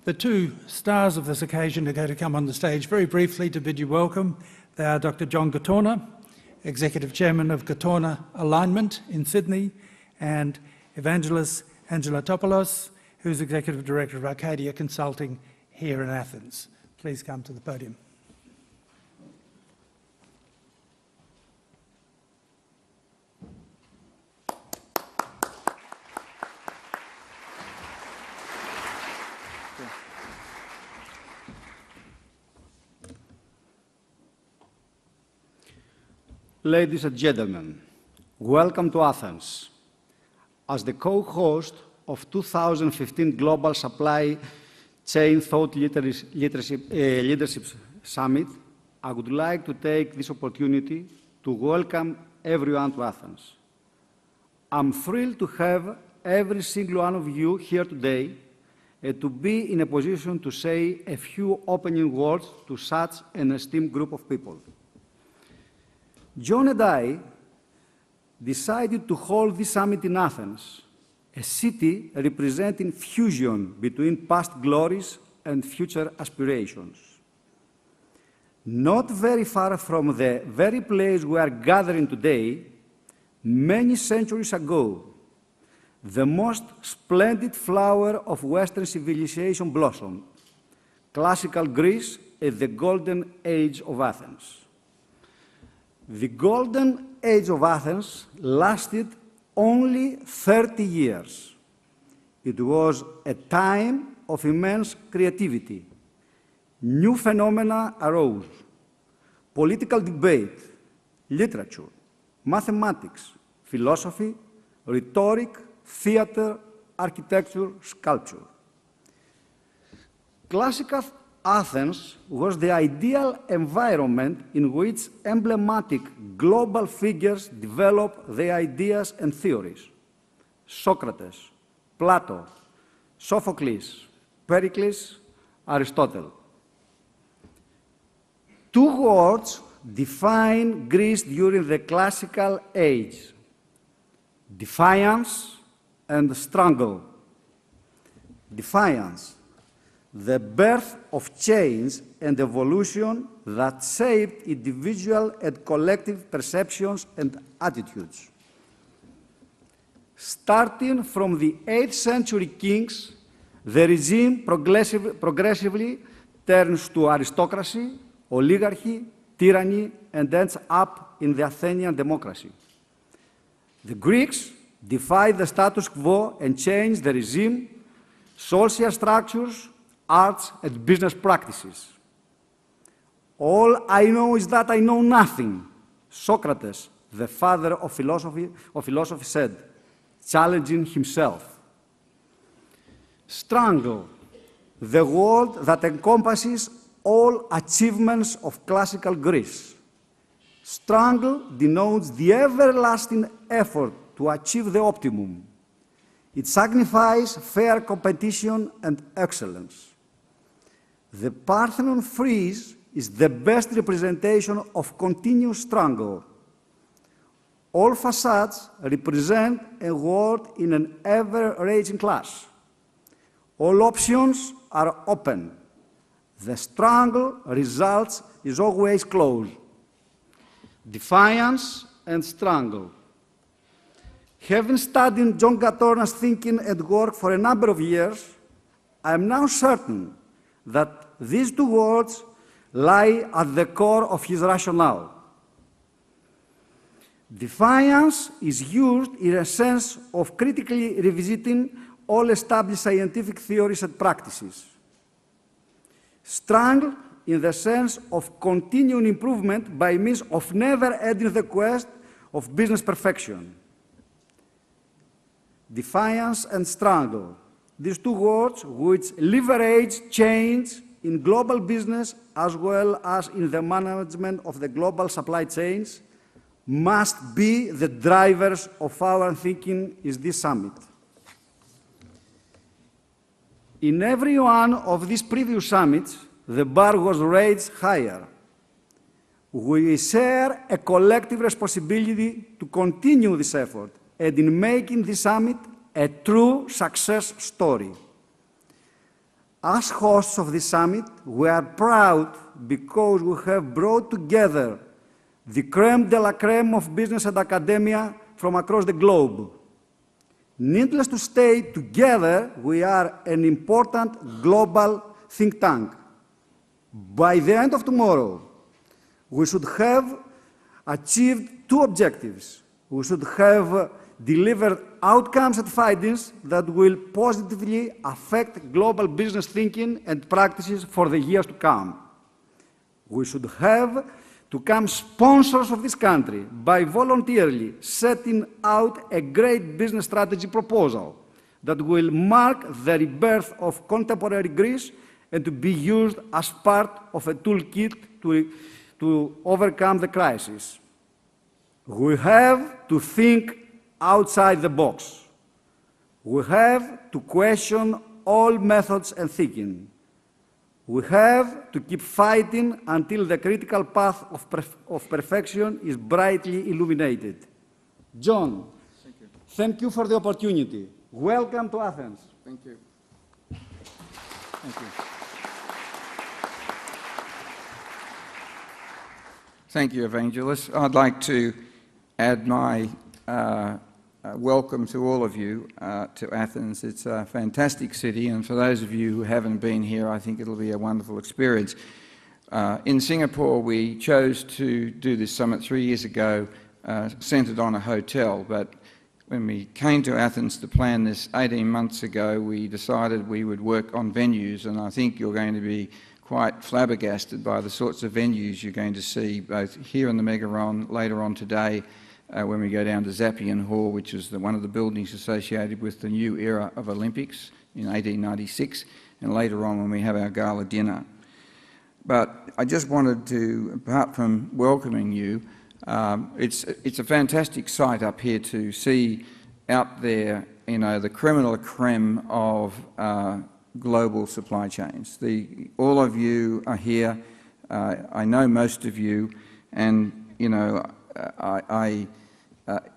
The two stars of this occasion are going to come on the stage very briefly to bid you welcome. They are Dr. John Gattorna, Executive Chairman of Gattorna Alignment in Sydney, and Evangelos Angeletopoulos, who's Executive Director of Arcadia Consulting here in Athens. Please come to the podium. Ladies and gentlemen, welcome to Athens. As the co-host of 2015 Global Supply Chain Thought Leadership Summit, I would like to take this opportunity to welcome everyone to Athens. I'm thrilled to have every single one of you here today and to be in a position to say a few opening words to such an esteemed group of people. John and I decided to hold this summit in Athens, a city representing fusion between past glories and future aspirations. Not very far from the very place we are gathering today, many centuries ago, the most splendid flower of Western civilization blossomed, classical Greece at the golden age of Athens. The golden age of Athens lasted only 30 years. It was a time of immense creativity. New phenomena arose: political debate, literature, mathematics, philosophy, rhetoric, theater, architecture, sculpture. Classical Athens was the ideal environment in which emblematic global figures developed their ideas and theories. Socrates, Plato, Sophocles, Pericles, Aristotle. Two words define Greece during the classical age: defiance and struggle. Defiance, the birth of change and evolution that shaped individual and collective perceptions and attitudes. Starting from the 8th century kings, the regime progressively turns to aristocracy, oligarchy, tyranny, and ends up in the Athenian democracy. The Greeks defied the status quo and changed the regime, social structures, arts, and business practices. All I know is that I know nothing, Socrates, the father of philosophy said, challenging himself. Struggle, the word that encompasses all achievements of classical Greece. Struggle denotes the everlasting effort to achieve the optimum. It signifies fair competition and excellence. The Parthenon frieze is the best representation of continuous struggle. All facades represent a world in an ever-raging clash. All options are open. The struggle results is always close. Defiance and struggle. Having studied John Gattorna's thinking and work for a number of years, I am now certain that these two words lie at the core of his rationale. Defiance is used in a sense of critically revisiting all established scientific theories and practices. Struggle in the sense of continuing improvement by means of never ending the quest of business perfection. Defiance and struggle. These two words, which leverage change in global business as well as in the management of the global supply chains, must be the drivers of our thinking in this summit. In every one of these previous summits, the bar was raised higher. We share a collective responsibility to continue this effort and in making this summit a true success story. As hosts of this summit, we are proud because we have brought together the crème de la crème of business and academia from across the globe. Needless to say, together we are an important global think tank. By the end of tomorrow, we should have achieved two objectives. We should have delivered outcomes and findings that will positively affect global business thinking and practices for the years to come. We should have to become sponsors of this country by voluntarily setting out a great business strategy proposal that will mark the rebirth of contemporary Greece and to be used as part of a toolkit to overcome the crisis. We have to think outside the box. We have to question all methods and thinking. We have to keep fighting until the critical path of perfection is brightly illuminated. John, thank you for the opportunity. Welcome to Athens. Thank you. Thank you. Thank you, Evangelos. I'd like to add my welcome to all of you to Athens. It's a fantastic city, and for those of you who haven't been here, I think it'll be a wonderful experience. In Singapore, we chose to do this summit 3 years ago, centred on a hotel, but when we came to Athens to plan this 18 months ago, we decided we would work on venues, and I think you're going to be quite flabbergasted by the sorts of venues you're going to see, both here in the Megaron, later on today, when we go down to Zappian Hall, which is one of the buildings associated with the new era of Olympics in 1896, and later on when we have our gala dinner. But I just wanted to, apart from welcoming you, it's a fantastic sight up here to see out there, you know, the creme de la creme of global supply chains. All of you are here. I know most of you, and you know,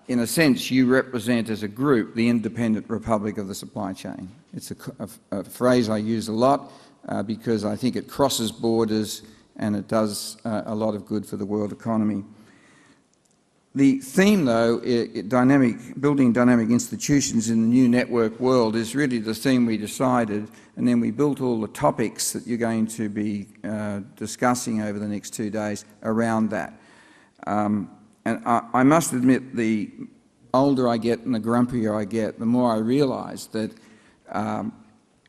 in a sense, you represent as a group the independent republic of the supply chain. It's a phrase I use a lot because I think it crosses borders and it does a lot of good for the world economy. The theme, though, building dynamic institutions in the new network world, is really the theme we decided, and then we built all the topics that you're going to be discussing over the next 2 days around that. And I must admit, the older I get and the grumpier I get, the more I realise that,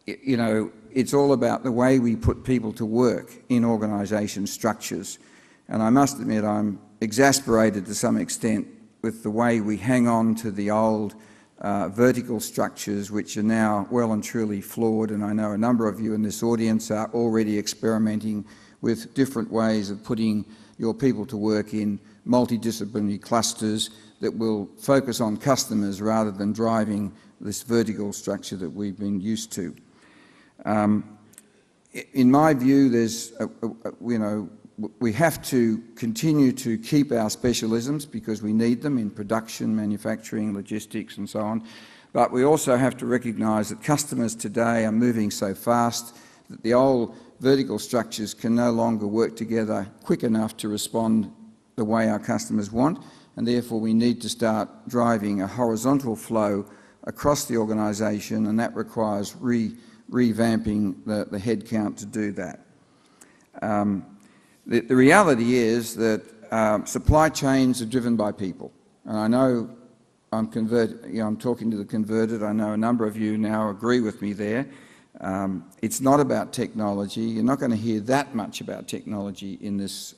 you know, it's all about the way we put people to work in organisation structures. And I must admit, I'm exasperated to some extent with the way we hang on to the old vertical structures, which are now well and truly flawed. And I know a number of you in this audience are already experimenting with different ways of putting your people to work in multidisciplinary clusters that will focus on customers rather than driving this vertical structure that we've been used to. In my view, you know, we have to continue to keep our specialisms because we need them in production, manufacturing, logistics and so on, but we also have to recognise that customers today are moving so fast that the old vertical structures can no longer work together quick enough to respond the way our customers want, and therefore we need to start driving a horizontal flow across the organisation, and that requires revamping the headcount to do that. The reality is that supply chains are driven by people, and I know I'm talking to the converted. I know a number of you now agree with me there. It's not about technology. You're not going to hear that much about technology in this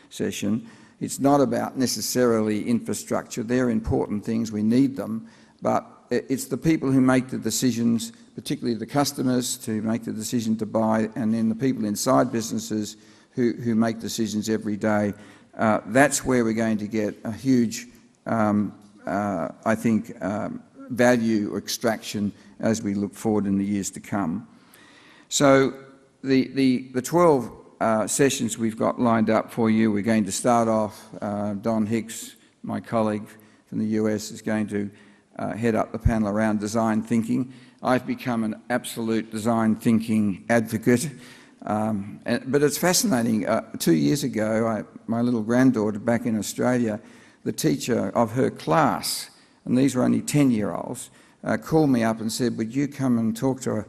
session. It's not about necessarily infrastructure. They're important things. We need them, but it's the people who make the decisions, particularly the customers, to make the decision to buy, and then the people inside businesses who make decisions every day. That's where we're going to get a huge, I think, value extraction as we look forward in the years to come. So the 12 sessions we've got lined up for you, we're going to start off, Don Hicks, my colleague from the US, is going to head up the panel around design thinking. I've become an absolute design thinking advocate. But it's fascinating. 2 years ago, my little granddaughter back in Australia, the teacher of her class, and these were only 10-year-olds, called me up and said, would you come and talk to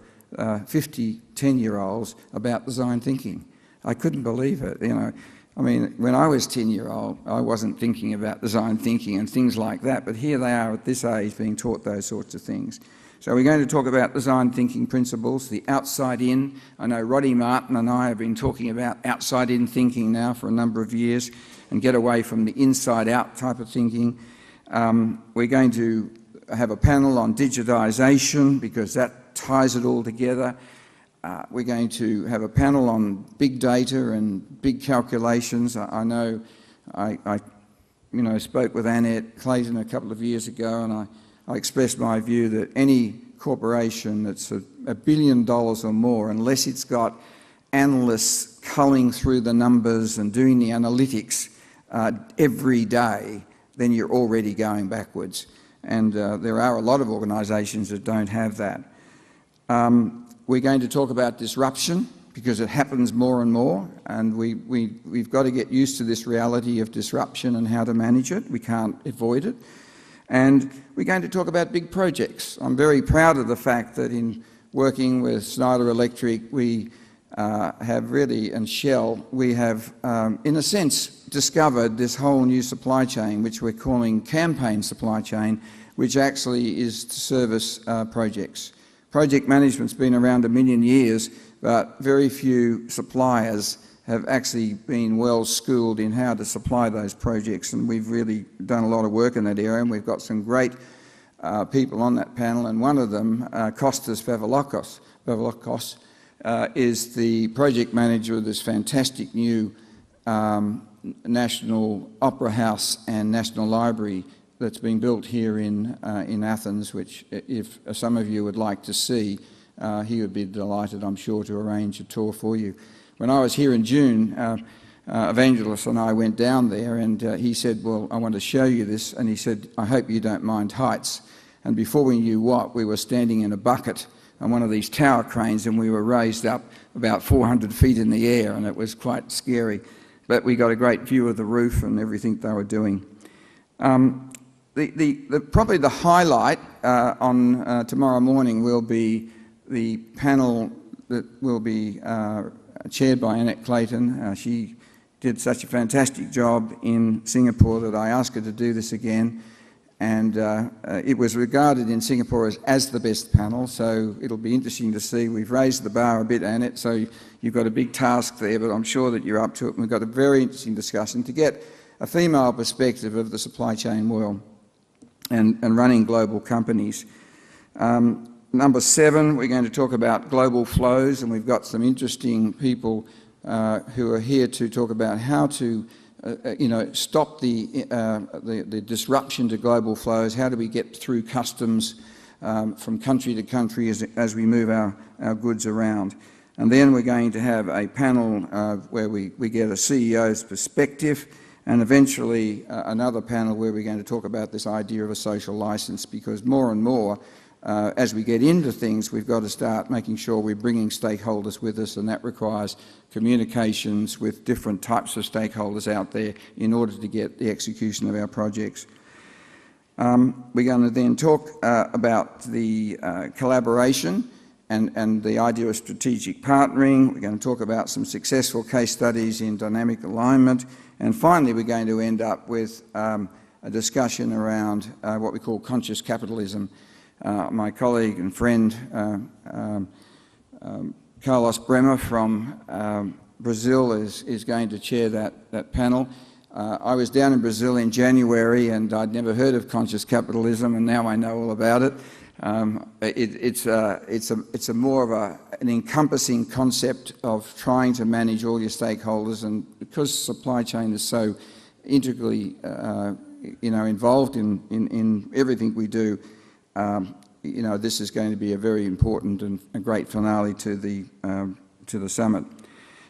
50 10-year-olds about design thinking? I couldn't believe it, you know. I mean, when I was 10-year-old, I wasn't thinking about design thinking and things like that, but here they are at this age being taught those sorts of things. So we're going to talk about design thinking principles, the outside in. I know Roddy Martin and I have been talking about outside in thinking now for a number of years, and get away from the inside out type of thinking. We're going to have a panel on digitisation because that ties it all together. We're going to have a panel on big data and big calculations. I know I spoke with Annette Clayton a couple of years ago, and I expressed my view that any corporation that's $1 billion or more, unless it's got analysts culling through the numbers and doing the analytics every day, then you're already going backwards. And there are a lot of organisations that don't have that. We're going to talk about disruption because it happens more and more, and we've got to get used to this reality of disruption and how to manage it. We can't avoid it. And we're going to talk about big projects. I'm very proud of the fact that in working with Schneider Electric, we have really, and Shell, we have, in a sense, discovered this whole new supply chain, which we're calling campaign supply chain, which actually is to service projects. Project management's been around 1 million years, but very few suppliers have actually been well schooled in how to supply those projects, and we've really done a lot of work in that area, and we've got some great people on that panel, and one of them, Kostas Pavlakos, is the project manager of this fantastic new National Opera House and National Library that's been built here in Athens, which if some of you would like to see, he would be delighted, I'm sure, to arrange a tour for you. When I was here in June, Evangelos and I went down there, and he said, well, I want to show you this, and he said, I hope you don't mind heights. And before we knew what, we were standing in a bucket on one of these tower cranes, and we were raised up about 400 feet in the air, and it was quite scary. But we got a great view of the roof and everything they were doing. Probably the highlight on tomorrow morning will be the panel that will be chaired by Annette Clayton. She did such a fantastic job in Singapore that I asked her to do this again, and it was regarded in Singapore as the best panel, so it'll be interesting to see. We've raised the bar a bit, Annette, so you've got a big task there, but I'm sure that you're up to it, and we've got a very interesting discussion to get a female perspective of the supply chain world and running global companies. Number 7, we're going to talk about global flows, and we've got some interesting people who are here to talk about how to stop the disruption to global flows. How do we get through customs from country to country as we move our goods around? And then we're going to have a panel where we get a CEO's perspective, and eventually another panel where we're going to talk about this idea of a social licence, because more and more, as we get into things, we've got to start making sure we're bringing stakeholders with us, and that requires communications with different types of stakeholders out there in order to get the execution of our projects. We're going to then talk about the collaboration and the idea of strategic partnering. We're going to talk about some successful case studies in dynamic alignment, and finally we're going to end up with a discussion around what we call conscious capitalism. My colleague and friend Carlos Bremer from Brazil is going to chair that panel. I was down in Brazil in January, and I'd never heard of conscious capitalism, and now I know all about it. It's a more of an encompassing concept of trying to manage all your stakeholders, and because supply chain is so integrally involved in everything we do, this is going to be a very important and a great finale to the summit.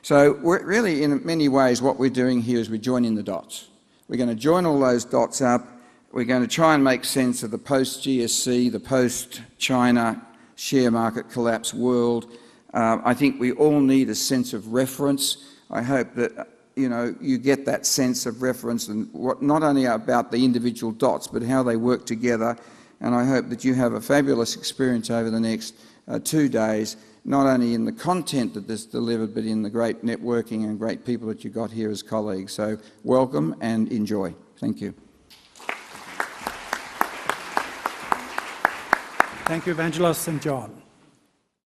So we're really, in many ways, what we're doing here is we're joining the dots. We're going to join all those dots up. We're going to try and make sense of the post-GSC, the post-China share market collapse world. I think we all need a sense of reference. I hope that you get that sense of reference and not only about the individual dots, but how they work together. And I hope that you have a fabulous experience over the next 2 days, not only in the content that is delivered, but in the great networking and great people that you got here as colleagues. So welcome and enjoy. Thank you. Thank you, Evangelos and John.